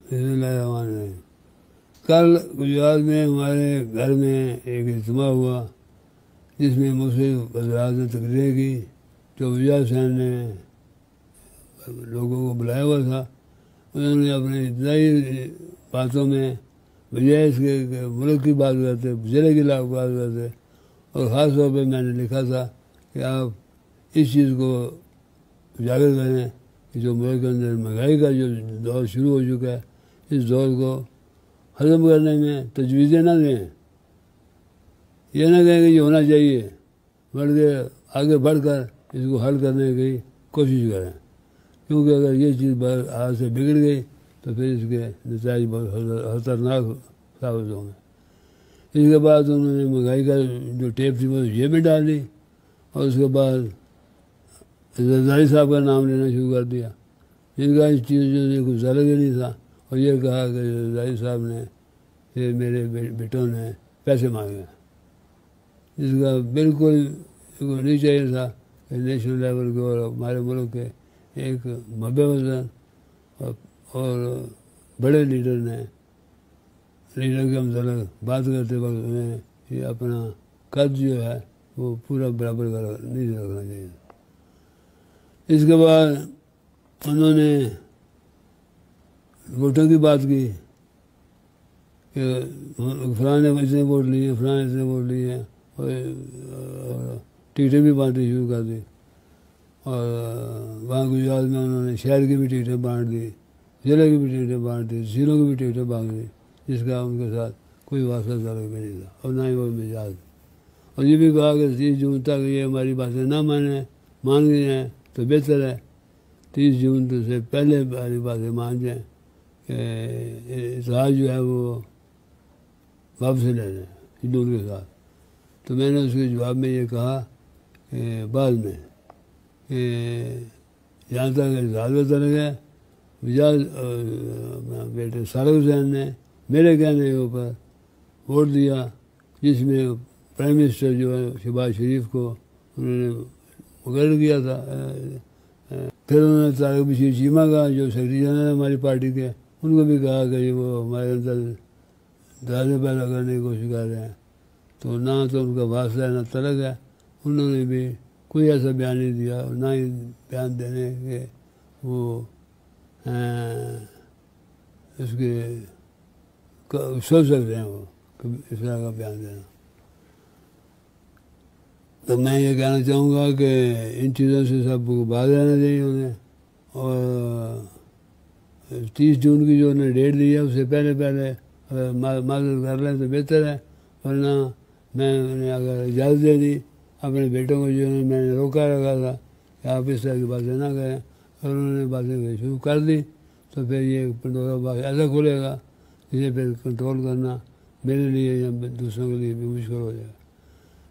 بسم اللہ الرحمن الرحیم۔ کل گجرات میں ہمارے گھر میں ایک اجتماع ہوا جس میں مختلف حضرات نے تقریریں کی۔ جو وجہ حسین نے لوگوں کو بلایا ہوا تھا، انہوں نے اپنے ابتدائی باتوں میں بجائے اس کے کہ ملک کی بات کرتے، ضلع کی بات کرتے، اور خاص طور پہ میں نے لکھا تھا کہ آپ اس چیز کو اجاگر کریں کہ جو ملک کے اندر مہنگائی کا جو دور شروع ہو چکا ہے، اس دور کو ختم کرنے میں تجویزیں نہ دیں، یہ نہ کہیں کہ یہ ہونا چاہیے، بلکہ آگے بڑھ کر اس کو حل کرنے کی کوشش کریں، کیونکہ اگر یہ چیز آج سے بگڑ گئی تو پھر اس کے نتائج بہت خطرناک ثابت ہوں گے۔ اس کے بعد انہوں نے مہنگائی کا جو ٹیپ تھی وہ یہ بھی ڈال دی، اور اس کے بعد زرداری صاحب کا نام لینا شروع کر دیا، جن کا اس چیز سے کچھ الگ ہی نہیں تھا، اور یہ کہا کہ زرداری صاحب نے یہ میرے بیٹوں نے پیسے مانگے، جس کا بالکل نہیں چاہیے تھا کہ نیشنل لیول کے اور ہمارے ملک کے ایک مبع وطن اور بڑے لیڈر کے متعلق بات کرتے وقت انہیں یہ اپنا قد جو ہے وہ پورا برابر نہیں رکھنا چاہیے۔ اس کے بعد انہوں نے ووٹوں کی بات کی کہ فلاں نے اتنے ووٹ لیے، فلاں نے اتنے ووٹ لیے، اور ٹکٹیں بھی بانٹنی شروع کر دی، اور وہاں گجرات میں انہوں نے شہر کی بھی ٹکٹیں بانٹ دی، ضلع کی بھی ٹکٹیں بانٹ دی، ضلعوں کی بھی ٹکٹیں بانٹ دی، جس کا ان کے ساتھ کوئی واسطہ تعلق بھی نہیں تھا، اور نہ ہی وہ مزاج۔ اور یہ بھی کہا کہ 30 جون تک یہ ہماری باتیں نہ مان گئی ہیں تو بہتر ہے 30 جون سے پہلے ہماری باتیں مان جائیں کہ اتحاد جو ہے وہ واپس لے لیں ہندوؤں کے ساتھ۔ تو میں نے اس کے جواب میں یہ کہا کہ بعد میں کہ جہاں تک اتحاد کا تعلق ہے، بیٹے سارق حسین نے میرے کہنے کے اوپر ووٹ دیا، جس میں پرائم منسٹر جو ہے شہباز شریف کو انہوں نے مقرر کیا تھا۔ پھر انہوں نے طارق بشیر چیمہ کا جو سیکرٹری جنرل ہماری پارٹی کے، ان کو بھی کہا کہ وہ ہمارے اندر درازیں پیدا کرنے کی کوشش کر رہے ہیں، تو نہ تو ان کا واسطہ ہے نہ تعلق ہے، انہوں نے بھی کوئی ایسا بیان نہیں دیا، اور نہ ہی بیان دینے کہ وہ اس کے سوچ سکتے ہیں وہ اس طرح کا بیان دینا۔ تو میں یہ کہنا چاہوں گا کہ ان چیزوں سے سب کو باز رہنا چاہیے انہیں، اور 30 جون کی جو انہوں نے ڈیٹ دی ہے اس سے پہلے معذرت کر لیں تو بہتر ہے، ورنہ میں انہیں اگر اجازت دے دی اپنے بیٹوں کو، جو میں نے روکا رکھا تھا کہ آپ اس طرح کی باتیں نہ کریں، اور انہوں نے باتیں شروع کر دی تو پھر یہ پنڈورا باغ ایسا کھلے گا جسے پھر کنٹرول کرنا میرے لیے یا دوسروں کے لیے بھی مشکل ہو جائے گا۔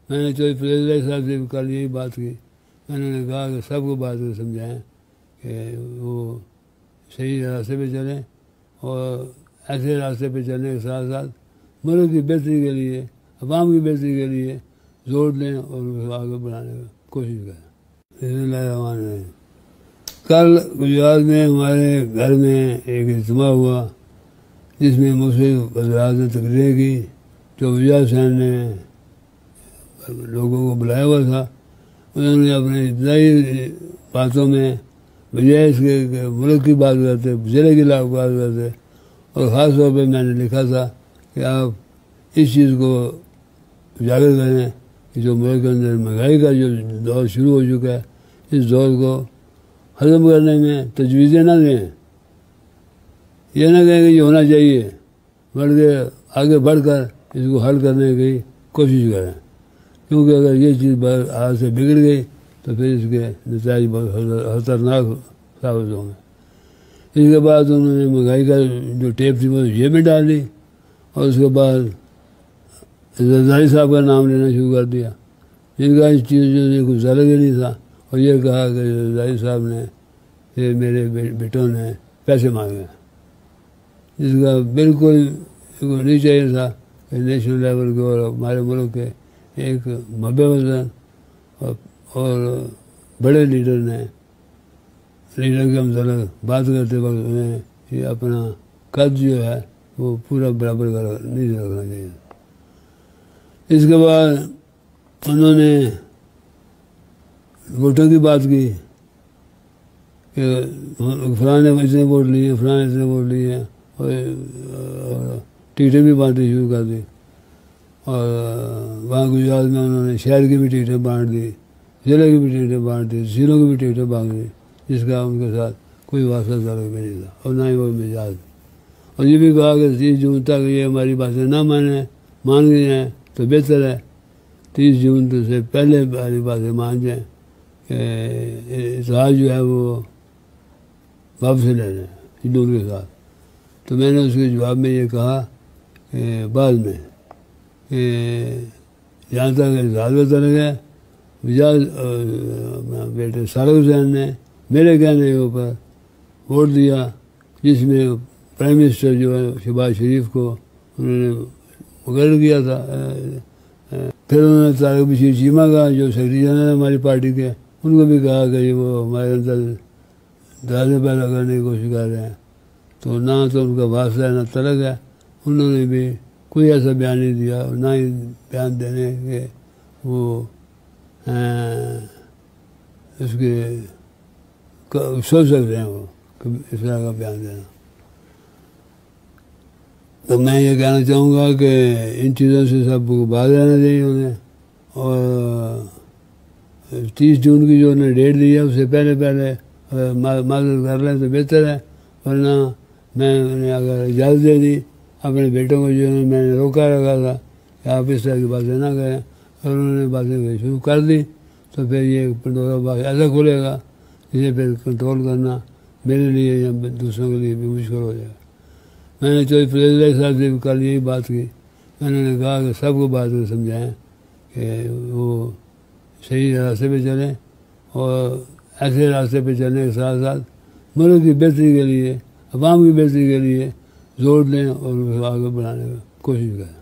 میں نے چودھری فیض اللہ صاحب سے بھی کل یہی بات کی، میں نے کہا کہ سب کو بات کو سمجھائیں کہ وہ صحیح راستے پہ چلیں، اور ایسے راستے پہ چلنے کے ساتھ ساتھ ملک کی بہتری کے لیے، عوام کی بہتری کے لیے زور دیں اور اس کو آگے بڑھانے کی کوشش کریں۔ بسم اللہ الرحمن الرحیم۔ کل گجرات میں ہمارے گھر میں ایک اجتماع ہوا جس میں مختلف حضرات نے تقریریں کی۔ جو وجہ حسین نے لوگوں کو بلایا ہوا تھا، انہوں نے اپنے ابتدائی باتوں میں بجائے اس کے کہ ملک کی بات کرتے، ضلع کی بات کرتے، اور خاص طور پہ میں نے لکھا تھا کہ آپ اس چیز کو اجاگر کریں کہ جو ملک کے اندر مہنگائی کا جو دور شروع ہو چکا ہے، اس دور کو ختم کرنے میں تجویزیں نہ دیں، یہ نہ کہیں کہ یہ ہونا چاہیے، بلکہ آگے بڑھ کر اس کو حل کرنے کی کوشش کریں، کیونکہ اگر یہ چیز آج سے بگڑ گئی تو پھر اس کے نتائج بہت خطرناک ثابت ہوں گے۔ اس کے بعد انہوں نے مہنگائی کا جو ٹیپ تھی وہ یہ بھی ڈال دی، اور اس کے بعد زرداری صاحب کا نام لینا شروع کر دیا، جن کا اس چیز سے کچھ الگ ہی نہیں تھا، اور یہ کہا کہ زرداری صاحب نے یہ میرے بیٹوں نے پیسے مانگے، جس کا بالکل نہیں چاہیے تھا کہ نیشنل لیول کے اور ہمارے ملک کے ایک مبع وطن اور بڑے لیڈر کے متعلق بات کرتے وقت انہیں یہ اپنا قد جو ہے وہ پورا برابر نہیں رکھنا چاہیے۔ اس کے بعد انہوں نے ووٹوں کی بات کی کہ فلاں نے اتنے ووٹ لیے، فلاں نے اتنے ووٹ لیے، اور ٹکٹیں بھی بانٹنی شروع کر دی، اور وہاں گجرات میں انہوں نے شہر کی بھی ٹکٹیں بانٹ دی، ضلع کی بھی ٹکٹیں بانٹ دی، ضلعوں کی بھی ٹکٹیں بانٹ دی، جس کا ان کے ساتھ کوئی واسطہ تعلق بھی نہیں تھا اور نہ ہی وہ مزاج۔ اور یہ بھی کہا کہ 30 جون تک یہ ہماری باتیں نہ مان گئی ہیں تو بہتر ہے 30 جون سے پہلے ہماری باتیں مان جائیں کہ اتحاد جو ہے وہ واپس لے لیں ہندوؤں کے ساتھ۔ تو میں نے اس کے جواب میں یہ کہا کہ بعد میں کہ جہاں تک اتحاد کا تعلق ہے، بیٹے سارق حسین نے میرے کہنے کے اوپر ووٹ دیا، جس میں پرائم منسٹر جو ہے شہباز شریف کو انہوں نے مقرر کیا تھا۔ پھر انہوں نے طارق بشیر چیمہ کا جو سیکرٹری جنرل ہماری پارٹی کے، ان کو بھی کہا کہ وہ ہمارے اندر درازیں پیدا کرنے کی کوشش کر رہے ہیں، تو نہ تو ان کا واسطہ ہے نہ تعلق ہے۔ انہوں نے بھی کوئی ایسا بیان نہیں دیا، اور نہ ہی بیان دینے کہ وہ اس کے سوچ سکتے ہیں وہ اس طرح کا بیان دینا۔ تو میں یہ کہنا چاہوں گا کہ ان چیزوں سے سب کو باز رہنا چاہیے انہیں، اور 30 جون کی جو انہوں نے ڈیٹ لی ہے اس سے پہلے معذرت کر لیں تو بہتر ہے، ورنہ میں انہیں اگر اجازت دے دی اپنے بیٹوں کو، جو میں نے روکا رکھا تھا کہ آپ اس طرح کی باتیں نہ کریں، اور انہوں نے باتیں شروع کر دی تو پھر یہ پنڈورا باغ ایسا کھلے گا جسے پھر کنٹرول کرنا میرے لیے یا دوسروں کے لیے بھی مشکل ہو جائے گا۔ میں نے چودھری فضل اللہ صاحب سے بھی کل یہی بات کی، انہوں نے کہا کہ سب کو بات کو سمجھائیں کہ وہ صحیح راستے پہ چلیں، اور ایسے راستے پہ چلنے کے ساتھ ساتھ ملک کی بہتری کے لیے، عوام کی بہتری کے لیے زور دیں اور آگے بڑھانے کی کوشش کریں۔